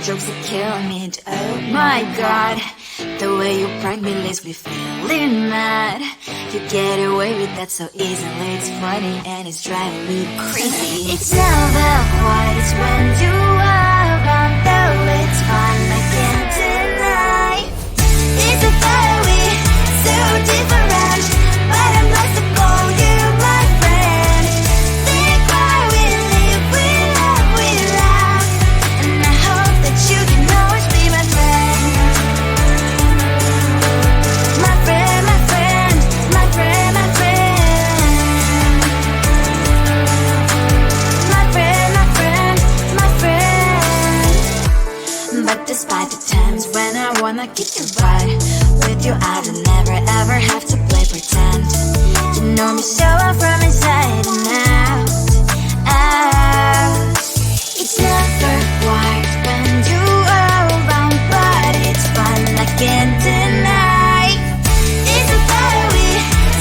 jokes are killing me. Oh my god, the way you prank me leaves me feeling mad. You get away with that so easily. It's funny and it's driving me crazy. It's never quiet, it's when you are around. Though it's fun, I can't deny. It's a fire we so different, but I'm lost to call you my friend. Think why we live, we love, we laugh, and I hope that you can always be my friend. My friend, my friend, my friend, my friend. My friend, my friend, my friend. But despite the times when I wanna kick your butt, with you I don't never ever have to play pretend. You know me so well from inside and out, out. It's never quiet when you are around, but it's fun, I can't deny. It's a fire we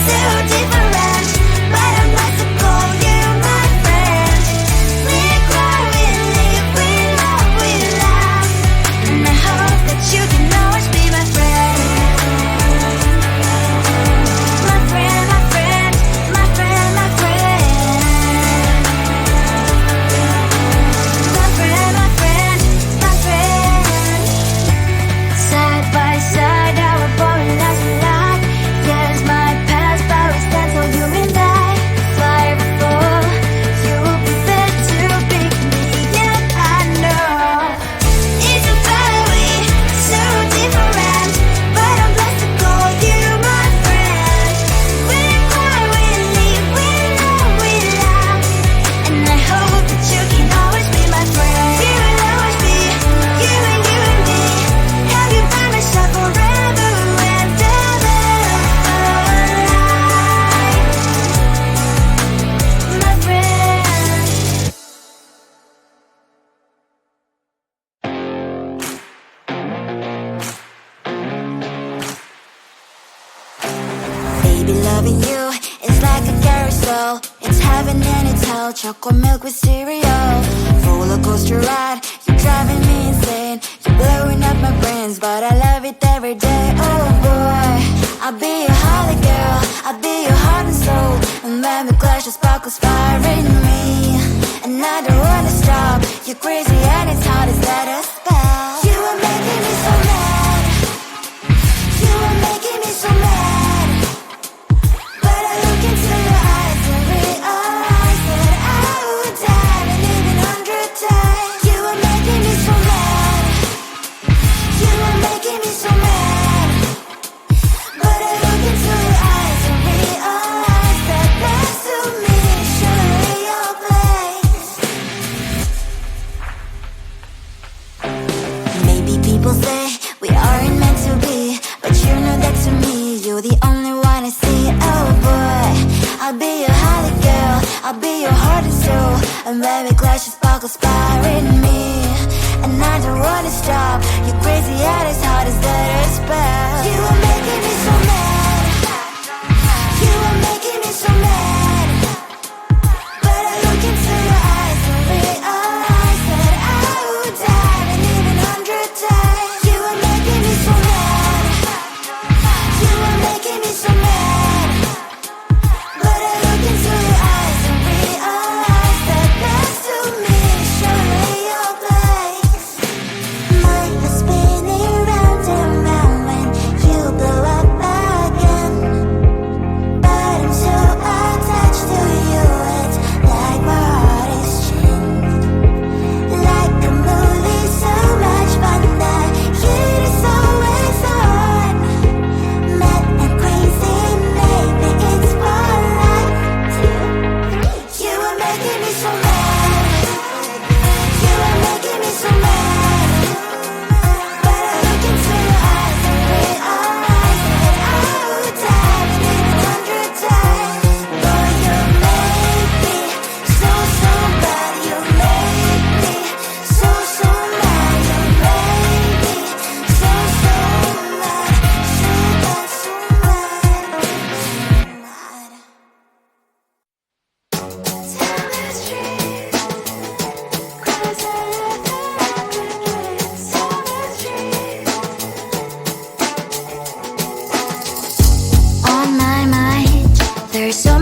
so different, but I must call you my friend. We cry, we live, we love, we laugh, and I hope that you can always be my friend. My friend, my friend, my friend, my friend. My friend, my friend, my friend. Side by side, our boring lives we like. Yes, my past, but we stand so you and I. Fly before you will be there to pick me up, I know. It's a fire we so different, but I'm blessed to call you my friend. We cry, we live, we love, we laugh, and I hope that you can always be my friend. You will always be, you and me. Have you by my side forever and ever. My friend. Baby, loving you is like a carousel. It's heaven and it's hell. Chocolate milk with cereal. Roller coaster ride. You're driving me insane. You're blowing up my brains, but I love it every day. Oh boy, I'll be your holly girl. I'll be your heart and soul. And when we clash, the sparkles fire in me. And I don't wanna stop. You're crazy and it's hard as that a spell. You are making me so mad. You are making me so mad. But I look into your eyes and realize that I would die and even 100 times. You are making me so mad. You are making me so mad. But I look into your eyes and realize that next to me is surely your place. Maybe people say we aren't meant to be, but you know that to me you're the only one I see. Oh boy, I'll be your holly girl. I'll be your heart and soul. And when we clash, the sparkles fire in me. And I don't wanna stop. You're crazy and as hard as that a spell. You are making me so mad. You are making me so mad. But I look into your eyes and realize that I would die and even 100 times. You are making me so mad. You are making me so mad. But I look into your eyes and realize that next to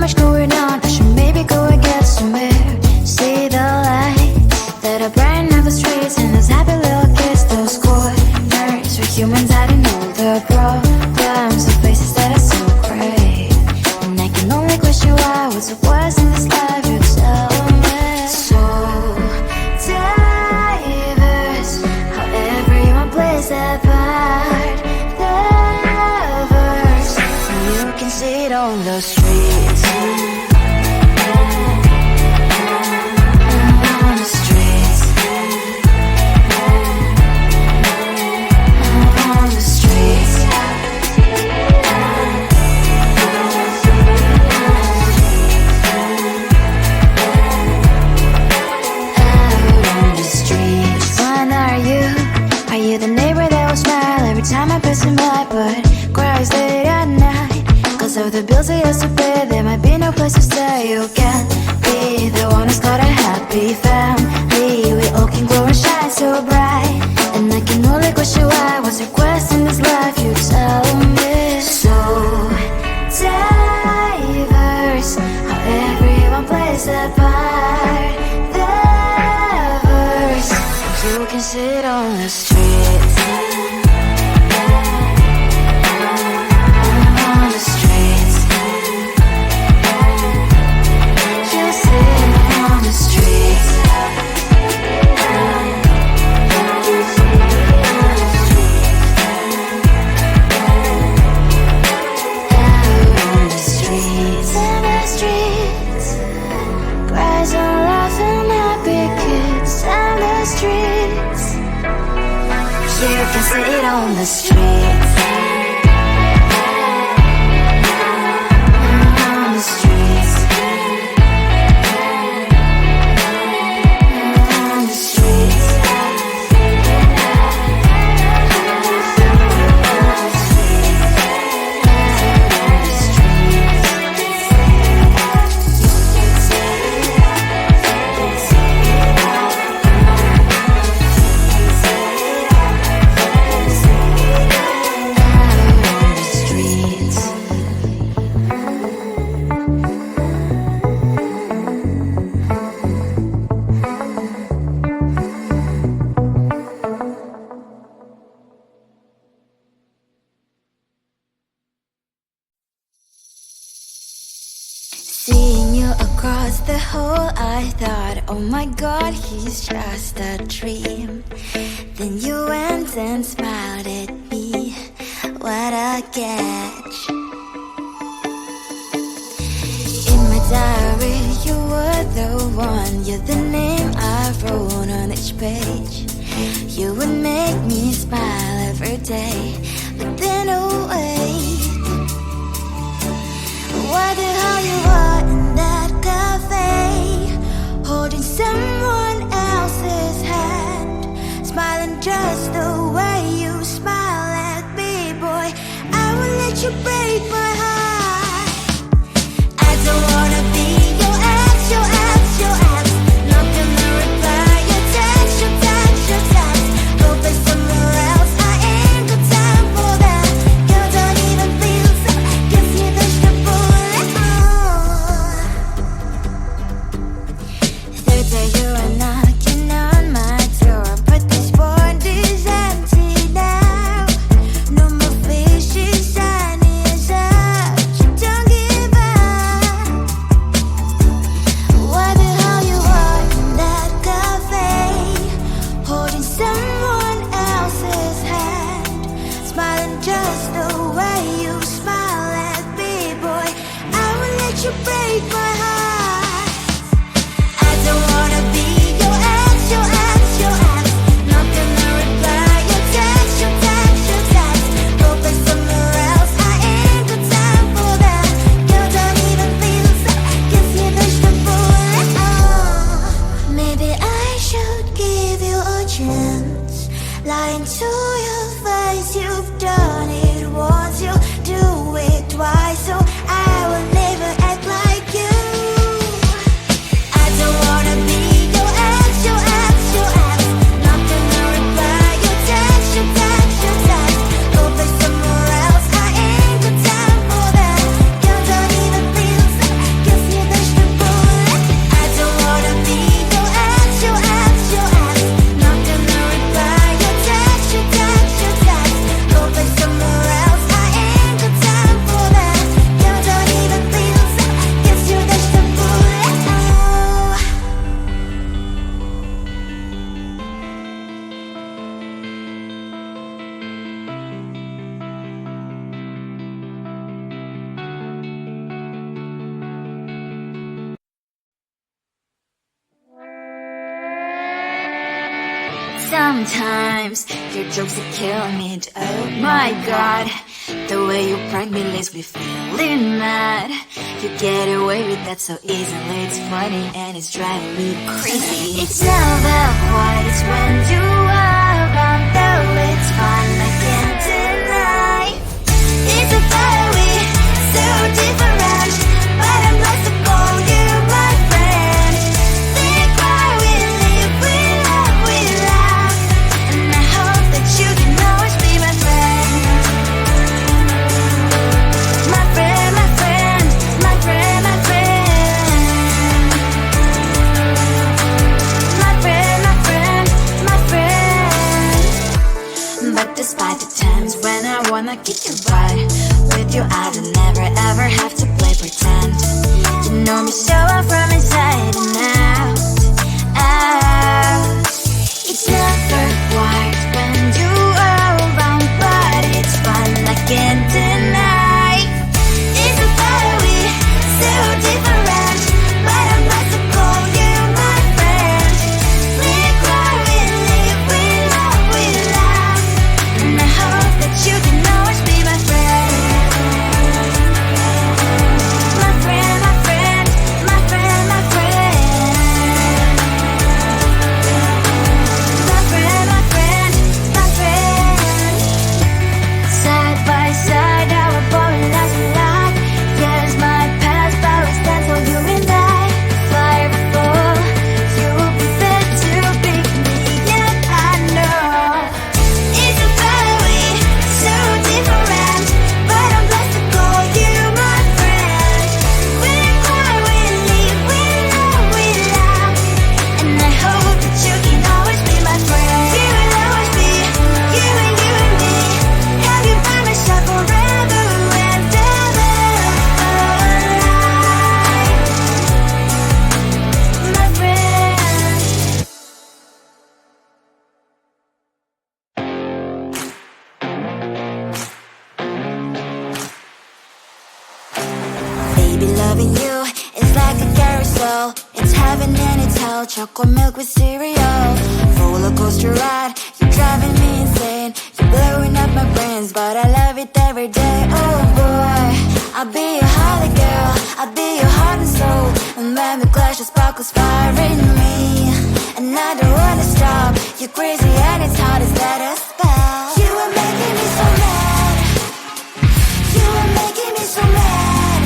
much going on, I should maybe go and get some air. See the lights that are brighten up the streets, and those happy little kids, those corners where humans hiding all the problems, the places that are so great. And I can only question why, what's the worst in this life, you tell me. So diverse, how everyone plays their part. The verse, and you can see it on the streets. On the streets. On the streets. Are you the neighbor that will smile every time I pass him by, but cries late at night? Cause of the bills he has to pay, there might be no place to stay. You can't be the one who's got a happy family. We all can glow and shine so bright, and I can only question why, what's your quest in this life, you tell me. So diverse, how everyone plays their part. The verse, you can sit on the streets. On the streets. You sit on the streets. Out on the streets. On the streets. Cries and laughing happy kids. On the streets. You can see it on the streets. On the streets. On the streets. Seeing you across the hall, I thought, oh my god, he's just a dream. Then you went and smiled at me. What a catch. In my diary, you were the one. You're the name I wrote on each page. You would make me smile every day. But then, oh wait, what the hell you are in that cafe, holding someone else's hand, smiling just the way you smile at me, boy. I will let you break my heart. I don't wanna be your ex, your ex, your ex. Not gonna reply your text, your text, your text. Go play somewhere else, I ain't got time for that. You don't even feel so, guess you vegetable. Third day you are knocking on my door, but this board is empty now. No more fishes, sun is up. You don't give up. What the hell you are in that cafe, holding someone else's hand, smiling just the way you smile at me, boy. I will let you break my heart. I don't wanna be your ex, your ex, your ex. Not gonna reply your text, your text, your text. Go play somewhere else, I ain't got time for that. You don't even feel so, guess you vegetable. Maybe I should give you a chance. Lying to your face, you've done it once, you do it twice, so I will never act like you. I don't wanna be your ex, your ex, your ex. Not gonna reply your text, your text, your text. Go play somewhere else, I ain't got time for that. You don't even feel so, Sometimes your jokes are killing me. Oh my god, the way you prank me leaves me feeling mad. You get away with that so easily. It's funny and it's driving me crazy. It's never quite, it's when you are around, though it's fun, I can't deny. It's a very so different, but I must call you my friend. Think why we live, we love, and I hope that you can always be my friend. My friend, my friend, my friend, my friend. My friend, my friend, my friend. But despite the times when I wanna kick your butt, with you I don't never ever have to play pretend. You know me so well from inside and out, out. It's never quite when you are around, but it's fun, I can't deny. It's a very so different, but I must call you my friend. We cry, we live, we love, and I hope that you can always be my friend. My friend, my friend, my friend, my friend. My friend, my friend, my friend. Side by side, our body lasts a lot. Years might pass, but we stand for you and I. Fire before you will be there to pick me, yet I know it's a very so different, but I'm blessed to call you my friend. We cry, we live, we love, and I hope that you can always be my friend. You will always be you and me. Have you by my side forever and ever. My friend. Baby, loving you is like a carousel. It's heaven and it's hell. Chocolate milk with cereal. Roller coaster ride. You're driving me insane. You're blowing up my brains, but I love it every day. Oh boy, I'll be your holly girl. I'll be your heart and soul. And when we clash, the sparkles fire in me. And I don't wanna stop. You're crazy and it's hard as that a spell. You are making me so mad. You are making me so mad.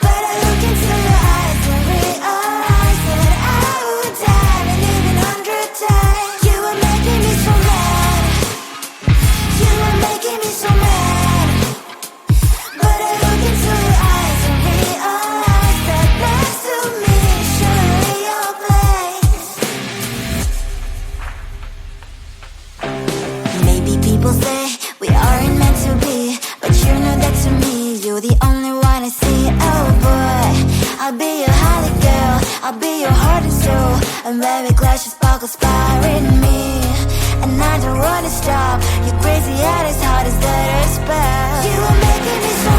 But I look into your eyes and realize that I would die and even 100 times. You are making me so mad. You are making me so mad. But I look into your eyes and realize that next to me is surely your place. Maybe people say we aren't meant to be, but you know that to me you're the only one I see. Oh boy, I'll be your holly girl. I'll be your heart and soul. And when we clash, the sparkles fire in me. And I don't wanna stop. You're crazy and as hard as that a spell. You are making me so